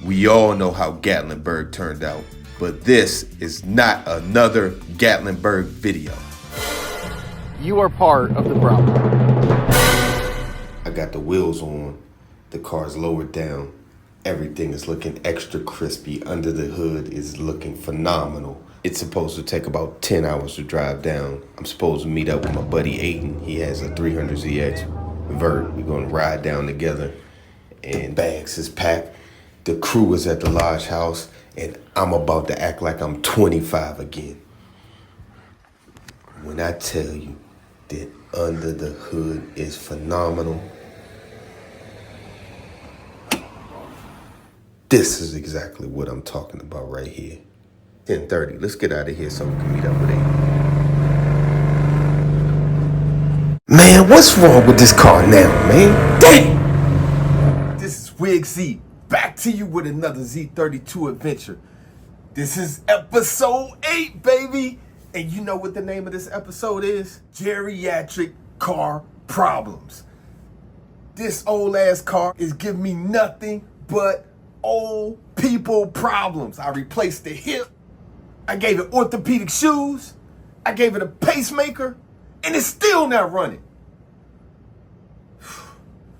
We all know how Gatlinburg turned out, but this is not another Gatlinburg video. You are part of the problem. I got the wheels on, the car's lowered down, everything is looking extra crispy, under the hood is looking phenomenal. It's supposed to take about 10 hours to drive down. I'm supposed to meet up with my buddy Aiden. He has a 300ZX Vert. We're gonna ride down together, and bags is packed. The crew is at the lodge house, and I'm about to act like I'm 25 again. When I tell you that under the hood is phenomenal, this is exactly what I'm talking about right here. 10:30, let's get out of here so we can meet up with Aiden. Man, what's wrong with this car now, man? Damn! This is Wig Z, back to you with another Z32 adventure. This is episode 8, baby! And you know what the name of this episode is? Geriatric Car Problems. This old ass car is giving me nothing but old people problems. I replaced the hip, I gave it orthopedic shoes, I gave it a pacemaker, and it's still not running.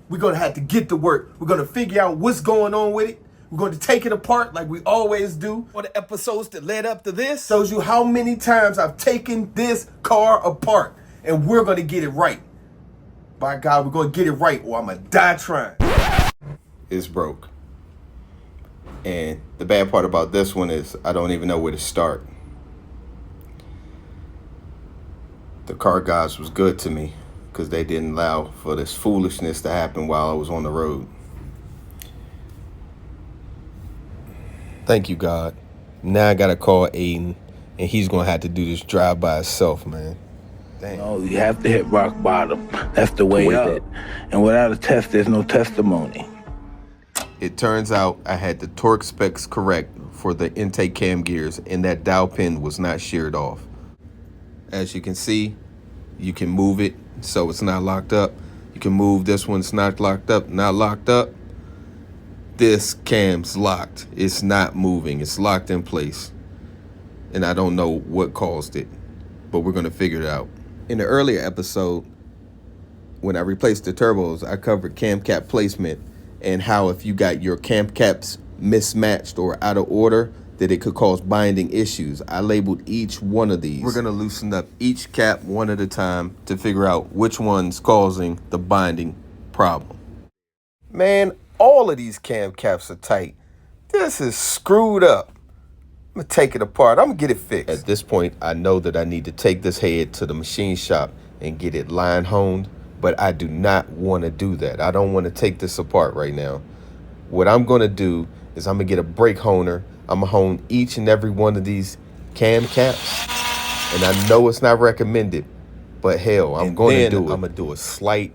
We're gonna have to get to work. We're gonna figure out what's going on with it. We're going to take it apart like we always do. For the episodes that led up to this, shows you how many times I've taken this car apart, and we're gonna get it right. By God, we're gonna get it right, or I'm gonna die trying. It's broke. And the bad part about this one is I don't even know where to start. The car guys was good to me because they didn't allow for this foolishness to happen while I was on the road. Thank you, God. Now I gotta call Aiden, and he's gonna have to do this drive by himself, man. Dang. No, you have to hit rock bottom. That's the way up. And without a test, there's no testimony. It turns out I had the torque specs correct for the intake cam gears, and that dowel pin was not sheared off. As you can see, you can move it so it's not locked up. You can move this one, it's not locked up, not locked up. This cam's locked. It's not moving. It's locked in place. And I don't know what caused it, but we're gonna figure it out. In the earlier episode, when I replaced the turbos, I covered cam cap placement and how if you got your cam caps mismatched or out of order, that it could cause binding issues. I labeled each one of these. We're gonna loosen up each cap one at a time to figure out which one's causing the binding problem. Man, all of these cam caps are tight. This is screwed up. I'm gonna take it apart. I'm gonna get it fixed. At this point, I know that I need to take this head to the machine shop and get it line honed, but I do not want to do that. I don't want to take this apart right now. What I'm gonna do is I'm gonna get a brake honer. I'm gonna hone each and every one of these cam caps. And I know it's not recommended, but hell, I'm gonna do it. I'm gonna do a slight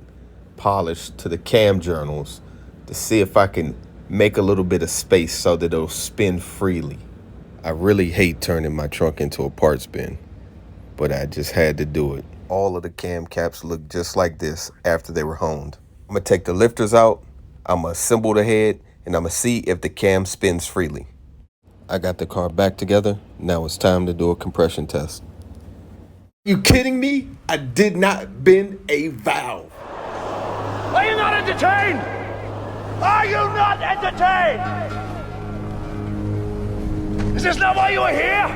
polish to the cam journals to see if I can make a little bit of space so that it'll spin freely. I really hate turning my trunk into a parts bin, but I just had to do it. All of the cam caps look just like this after they were honed. I'm gonna take the lifters out, I'm gonna assemble the head, and I'm gonna see if the cam spins freely. I got the car back together. Now it's time to do a compression test. You kidding me? I did not bend a valve. Are you not entertained? Are you not entertained? Is this not why you are here?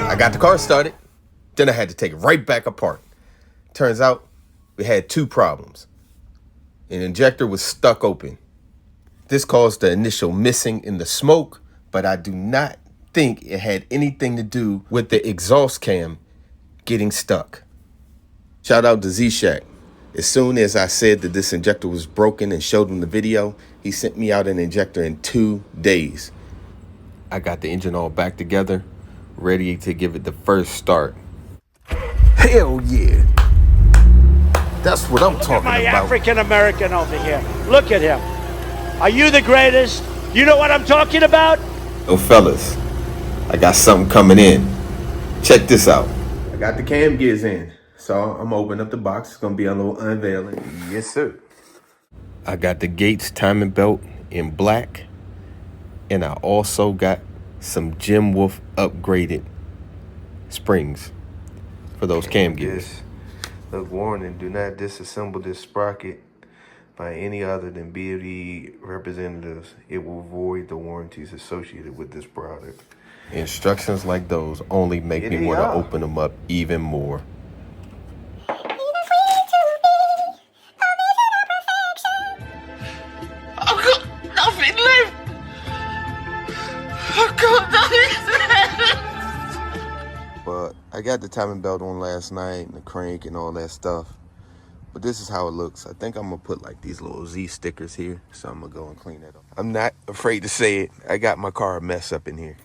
I got the car started, then I had to take it right back apart. Turns out we had two problems. An injector was stuck open. This caused the initial missing in the smoke, but I do not think it had anything to do with the exhaust cam getting stuck. Shout out to Z-Shack. As soon as I said that this injector was broken and showed him the video, he sent me out an injector in 2 days. I got the engine all back together, ready to give it the first start. Hell yeah. That's what I'm talking My about. African American over here. Look at him. Are you the greatest? You know what I'm talking about? Oh, fellas, I got something coming in. Check this out. I got the cam gears in. So I'm opening up the box. It's gonna be a little unveiling. Yes, sir. I got the Gates timing belt in black, and I also got some Jenn Wolf upgraded springs for those cam gears. Look, warning, do not disassemble this sprocket by any other than BDE representatives. It will void the warranties associated with this product. Instructions like those only make me want to open them up even more. But I got the timing belt on last night and the crank and all that stuff. But this is how it looks. I think I'm gonna put like these little Z stickers here. So I'm gonna go and clean that up. I'm not afraid to say it. I got my car a mess up in here.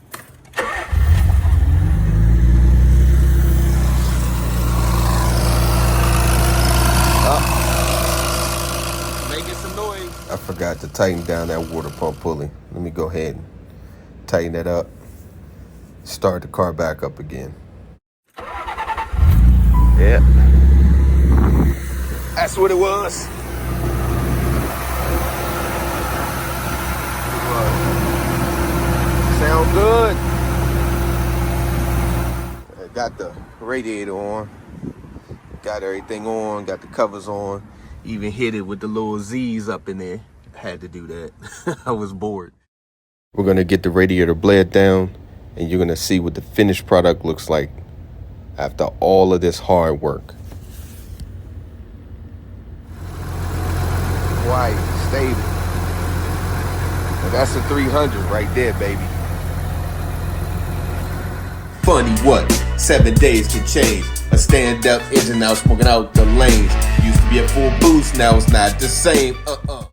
Making some noise. I forgot to tighten down that water pump pulley. Let me go ahead and tighten that up. Start the car back up again. Yeah. That's what it was. Sound good. I got the radiator on. Got everything on. Got the covers on. Even hit it with the little Z's up in there. Had to do that. I was bored. We're going to get the radiator bled down, and you're going to see what the finished product looks like after all of this hard work. Quiet, stable. Now that's a 300 right there, baby. Funny what? 7 days can change. A stand-up engine now smoking out the lanes. Used to be a full boost, now it's not the same.